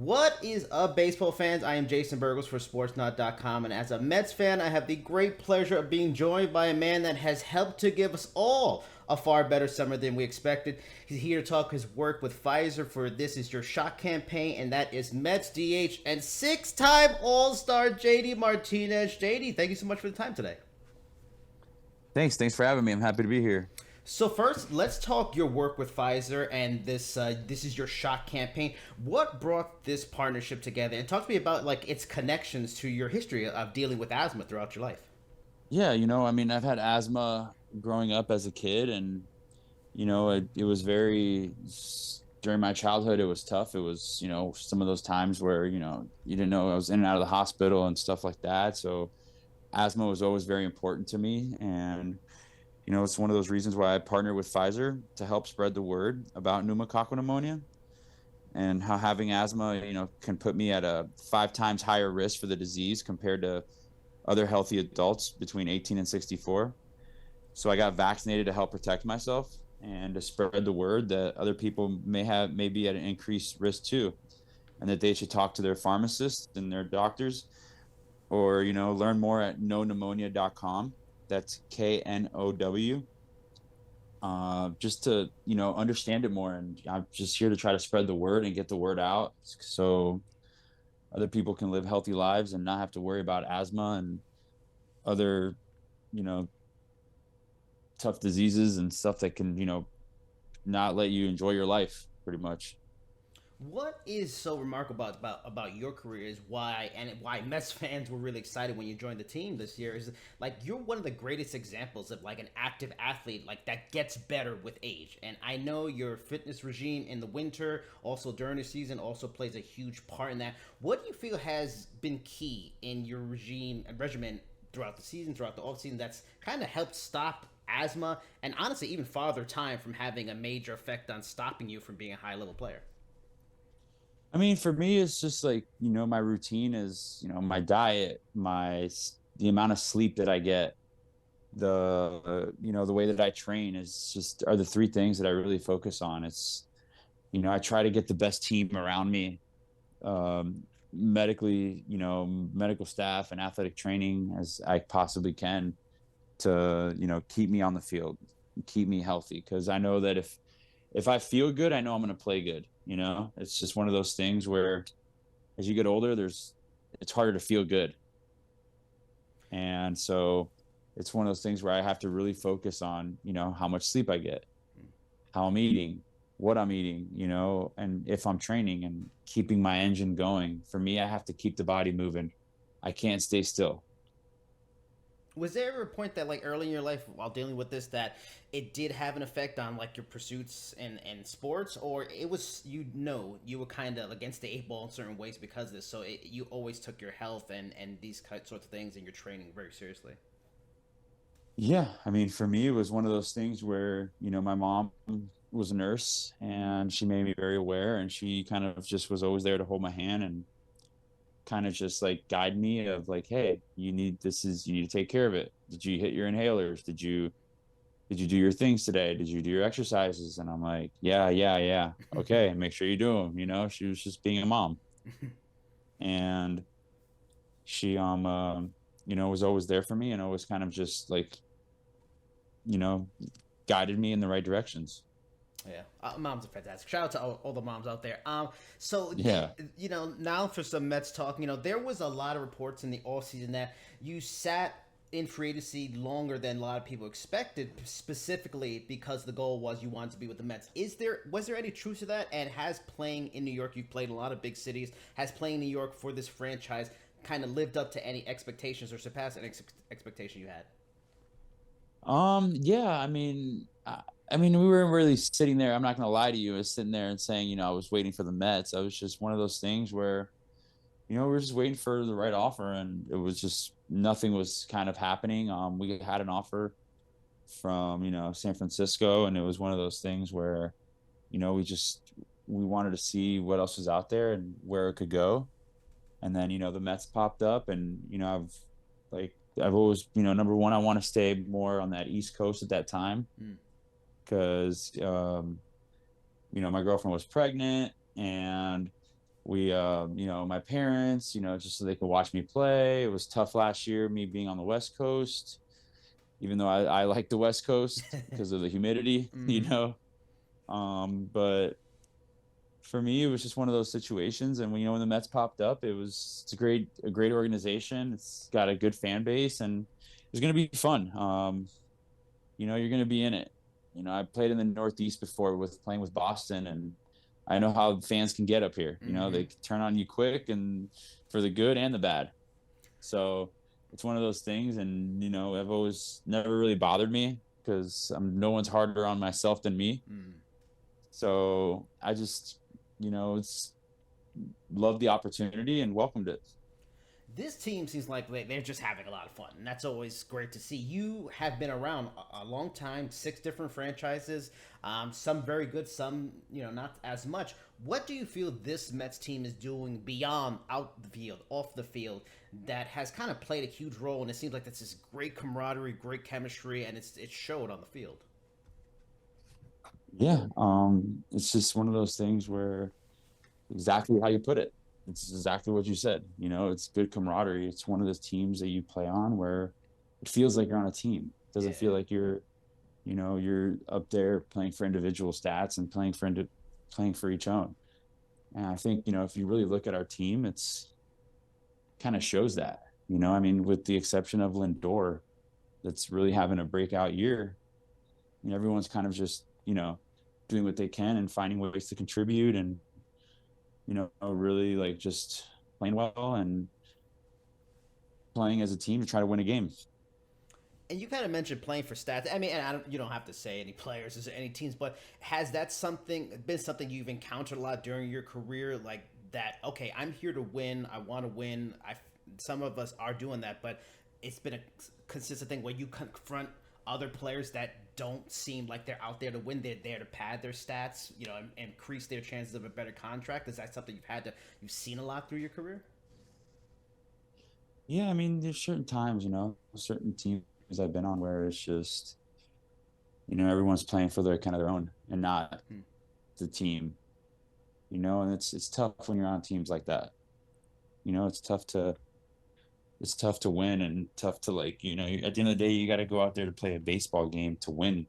What is up, baseball fans? I am Jason Burgos for SportsNut.com, and as a Mets fan, I have the great pleasure of being joined by a man that has helped to give us all a far better summer than we expected. He's here to talk his work with Pfizer for This Is Your Shot campaign, and that is Mets DH and six-time All-Star JD Martinez. JD, thank you so much for the time today. Thanks for having me. I'm happy to be here. So first, let's talk your work with Pfizer and this is your shot campaign. What brought this partnership together? And talk to me about like its connections to your history of dealing with asthma throughout your life. Yeah, I've had asthma growing up as a kid, and it was during my childhood. It was tough. It was some of those times where you didn't know I was in and out of the hospital and stuff like that. So asthma was always very important to me, and it's one of those reasons why I partnered with Pfizer to help spread the word about pneumococcal pneumonia and how having asthma, can put me at a 5 times higher risk for the disease compared to other healthy adults between 18 and 64. So I got vaccinated to help protect myself and to spread the word that other people may be at an increased risk too, and that they should talk to their pharmacists and their doctors, or learn more at knowpneumonia.com. That's KNOW. Just to understand it more, and I'm just here to try to spread the word and get the word out so other people can live healthy lives and not have to worry about asthma and other you know tough diseases and stuff that can not let you enjoy your life pretty much. What is so remarkable about your career is why Mets fans were really excited when you joined the team this year is like you're one of the greatest examples of like an active athlete like that gets better with age. And I know your fitness regime in the winter, also during the season, also plays a huge part in that. What do you feel has been key in your regimen throughout the season, throughout the off season, that's kind of helped stop asthma and honestly even farther time from having a major effect on stopping you from being a high level player? I mean, for me, it's just like, my routine is, my diet, the amount of sleep that I get, the way that I train is just are the three things that I really focus on. It's, I try to get the best team around me, medically, medical staff and athletic training as I possibly can to, keep me on the field, keep me healthy. Cause I know that if I feel good, I know I'm going to play good. It's just one of those things where as you get older, it's harder to feel good. And so it's one of those things where I have to really focus on, how much sleep I get, how I'm eating, what I'm eating, and if I'm training and keeping my engine going. For me, I have to keep the body moving. I can't stay still. Was there ever a point that like early in your life while dealing with this that it did have an effect on like your pursuits and sports, or it was you were kind of against the eight ball in certain ways because of this, so you always took your health and these sorts of things and your training very seriously? Yeah. I mean, for me, it was one of those things where, my mom was a nurse and she made me very aware, and she kind of just was always there to hold my hand and kind of just like guide me of like, hey, you need to take care of it. Did you hit your inhalers? Did you do your things today? Did you do your exercises? And I'm like, yeah. Okay, make sure you do them. She was just being a mom, and she was always there for me and always kind of just like you know guided me in the right directions. Yeah, moms are fantastic. Shout out to all the moms out there. So Yeah. now for some Mets talk. There was a lot of reports in the off season that you sat in free agency longer than a lot of people expected, specifically because the goal was you wanted to be with the Mets. Was there any truth to that? And has playing in New York, you've played in a lot of big cities, has playing in New York for this franchise kind of lived up to any expectations or surpassed any expectation you had? Yeah, I mean, we weren't really sitting there. I'm not gonna lie to you. I was sitting there and saying, I was waiting for the Mets. I was just one of those things where, we were just waiting for the right offer, and it was just nothing was kind of happening. We had an offer from, San Francisco, and it was one of those things where, we wanted to see what else was out there and where it could go. And then, the Mets popped up, and, I've always, number one, I want to stay more on that East Coast at that time Mm. because, my girlfriend was pregnant, and We, my parents, just so they could watch me play. It was tough last year, me being on the West Coast, even though I like the West Coast because of the humidity, Hmm. But for me, it was just one of those situations. And when the Mets popped up, it's a great organization. It's got a good fan base, and it's going to be fun. You're going to be in it. I played in the Northeast before with playing with Boston, and I know how fans can get up here. They Hmm. can turn on you quick, and for the good and the bad. So it's one of those things, and I've always never really bothered me because no one's harder on myself than me. Mm. So I just, it's loved the opportunity and welcomed it. This team seems like they're just having a lot of fun, and that's always great to see. You have been around a long time, 6 different franchises, some very good, some not as much. What do you feel this Mets team is doing beyond out the field, off the field, that has kind of played a huge role? And it seems like that's this great camaraderie, great chemistry, and it showed on the field. Yeah. It's just one of those things where exactly how you put it. It's exactly what you said. It's good camaraderie. It's one of those teams that you play on where it feels like you're on a team. It doesn't Yeah. feel like you're up there playing for individual stats and playing for each own. And I think, if you really look at our team, it's kind of shows that. I mean, with the exception of Lindor, that's really having a breakout year. Everyone's kind of just, doing what they can and finding ways to contribute and, really like just playing well and playing as a team to try to win a game. And you kind of mentioned playing for stats. I mean, and you don't have to say any players or any teams, but has that been something you've encountered a lot during your career? Like that, okay, I'm here to win. I want to win. Some of us are doing that, but it's been a consistent thing where you confront other players that don't seem like they're out there to win. They're there to pad their stats, and increase their chances of a better contract. Is that something you've seen a lot through your career? Yeah, I mean, there's certain times, certain teams I've been on where it's just, everyone's playing for their kind of their own and not Hmm. the team, and it's tough when you're on teams like that. It's tough to win and tough to like, at the end of the day, you got to go out there to play a baseball game to win.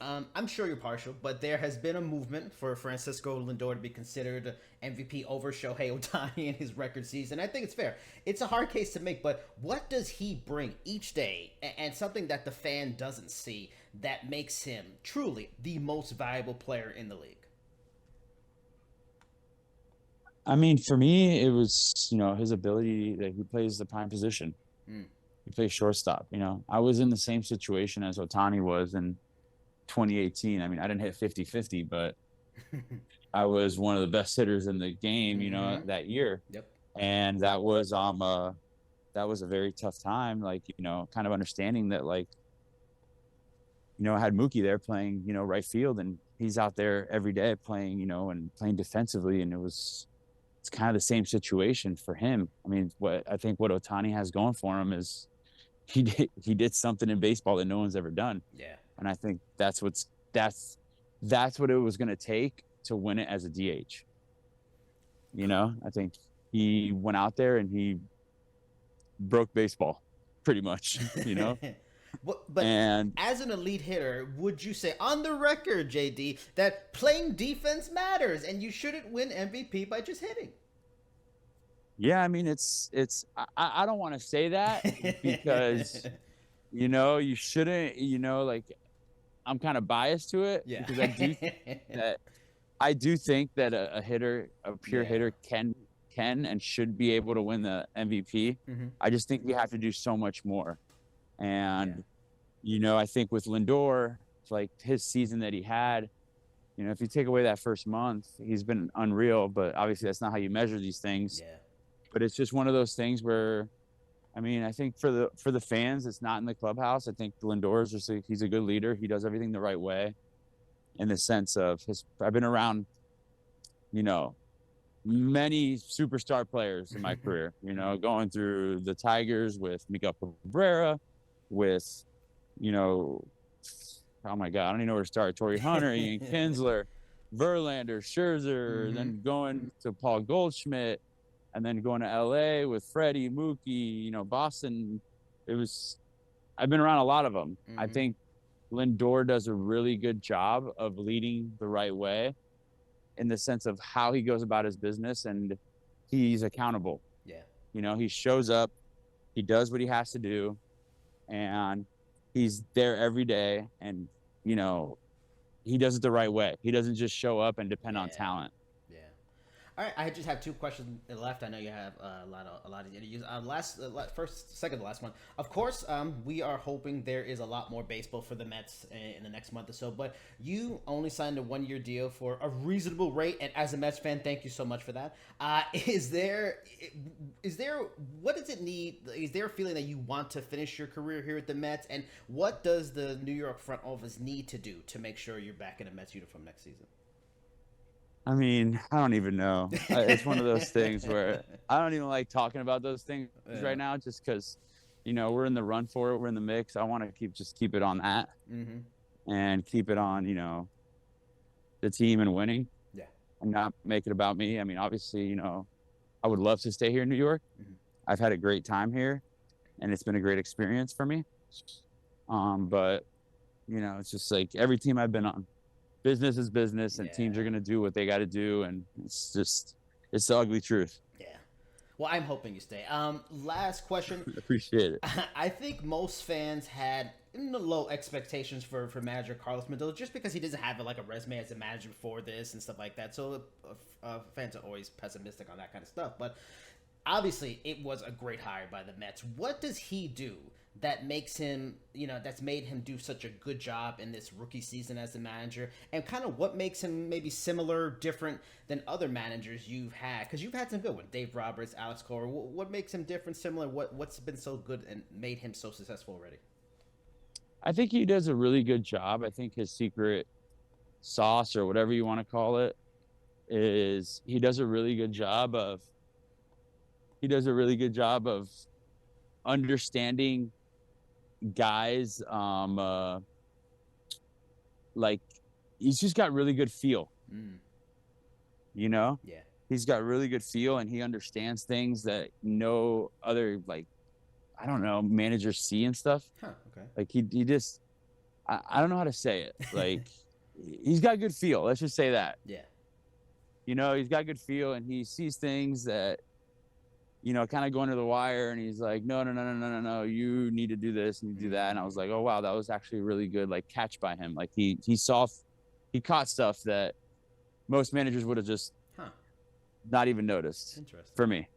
I'm sure you're partial, but there has been a movement for Francisco Lindor to be considered MVP over Shohei Ohtani in his record season. I think it's fair. It's a hard case to make, but what does he bring each day, and something that the fan doesn't see, that makes him truly the most valuable player in the league? I mean, for me, it was, his ability that he plays the prime position. Mm. He plays shortstop. I was in the same situation as Ohtani was in 2018. I mean, I didn't hit 50-50, but I was one of the best hitters in the game, Mm-hmm. that year. Yep. And that was a very tough time, like, kind of understanding that, like, I had Mookie there playing, right field, and he's out there every day playing, and playing defensively. And it's kind of the same situation for him. I mean, what Ohtani has going for him is he did something in baseball that no one's ever done. Yeah. And I think that's what it was going to take to win it as a DH. I think he went out there and he broke baseball pretty much, But and as an elite hitter, would you say on the record, JD, that playing defense matters and you shouldn't win MVP by just hitting? yeah, I mean, I don't want to say that because, you shouldn't, like, I'm kind of biased to it Yeah. because I do think that a hitter, a pure Yeah. hitter can and should be able to win the MVP. Mm-hmm. I just think we have to do so much more. Yeah. And, I think with Lindor, like his season that he had, if you take away that first month, he's been unreal, but obviously that's not how you measure these things. Yeah. But it's just one of those things where, I mean, I think for the fans, it's not in the clubhouse. I think Lindor is he's a good leader. He does everything the right way in the sense of I've been around, many superstar players in my career, going through the Tigers with Miguel Cabrera, with, oh my God, I don't even know where to start. Torrey Hunter, Ian Kinsler, Verlander, Scherzer, then going to Paul Goldschmidt, and then going to LA with Freddie, Mookie, you know, Boston. I've been around a lot of them. I think Lindor does a really good job of leading the right way in the sense of how he goes about his business, and he's accountable. Yeah. You know, he shows up, he does what he has to do, and he's there every day, and, you know, he does it the right way. He doesn't just show up and depend on talent. Yeah. All right, I just have two questions left. I know you have a lot of interviews. Second to last one. Of course, we are hoping there is a lot more baseball for the Mets in the next month or so. But you only signed a 1-year deal for a reasonable rate, and as a Mets fan, thank you so much for that. Is there what does it need? Is there a feeling that you want to finish your career here at the Mets, and what does the New York front office need to do to make sure you're back in a Mets uniform next season? I mean, I don't even know. It's one of those things where I don't even like talking about those things right now, just because, you know, we're in the run for it. We're in the mix. I want to keep it on that and keep it on, you know, the team and winning. Yeah. And not make it about me. I mean, obviously, you know, I would love to stay here in New York. I've had a great time here, and it's been a great experience for me. But, you know, it's just like every team I've been on, business is business, and teams are going to do what they got to do. And it's the ugly truth. Yeah. Well, I'm hoping you stay. Last question. Appreciate it. I think most fans had low expectations for manager Carlos Mendoza, just because he doesn't have like a resume as a manager before this and stuff like that. So fans are always pessimistic on that kind of stuff. But obviously, it was a great hire by the Mets. What does he do that makes him, you know, that's made him do such a good job in this rookie season as a manager, and kind of what makes him maybe similar, different than other managers you've had? Because you've had some good ones, Dave Roberts, Alex Cora. What makes him different, similar? What's been so good and made him so successful already? I think he does a really good job. I think his secret sauce, or whatever you want to call it, is he does a really good job of understanding guys. Like, he's just got really good feel. You know? Yeah. He's got really good feel, and he understands things that no other, like, I don't know, managers see and stuff. Okay. Like, he just, I don't know how to say it. Like, he's got good feel. Let's just say that. Yeah. You know, he's got good feel, and he sees things that, you know, kind of go under the wire, and he's like, no, you need to do this and do that. And I was like, oh, wow, that was actually a really good, like, catch by him. Like, he caught stuff that most managers would have just not even noticed. Interesting. For me.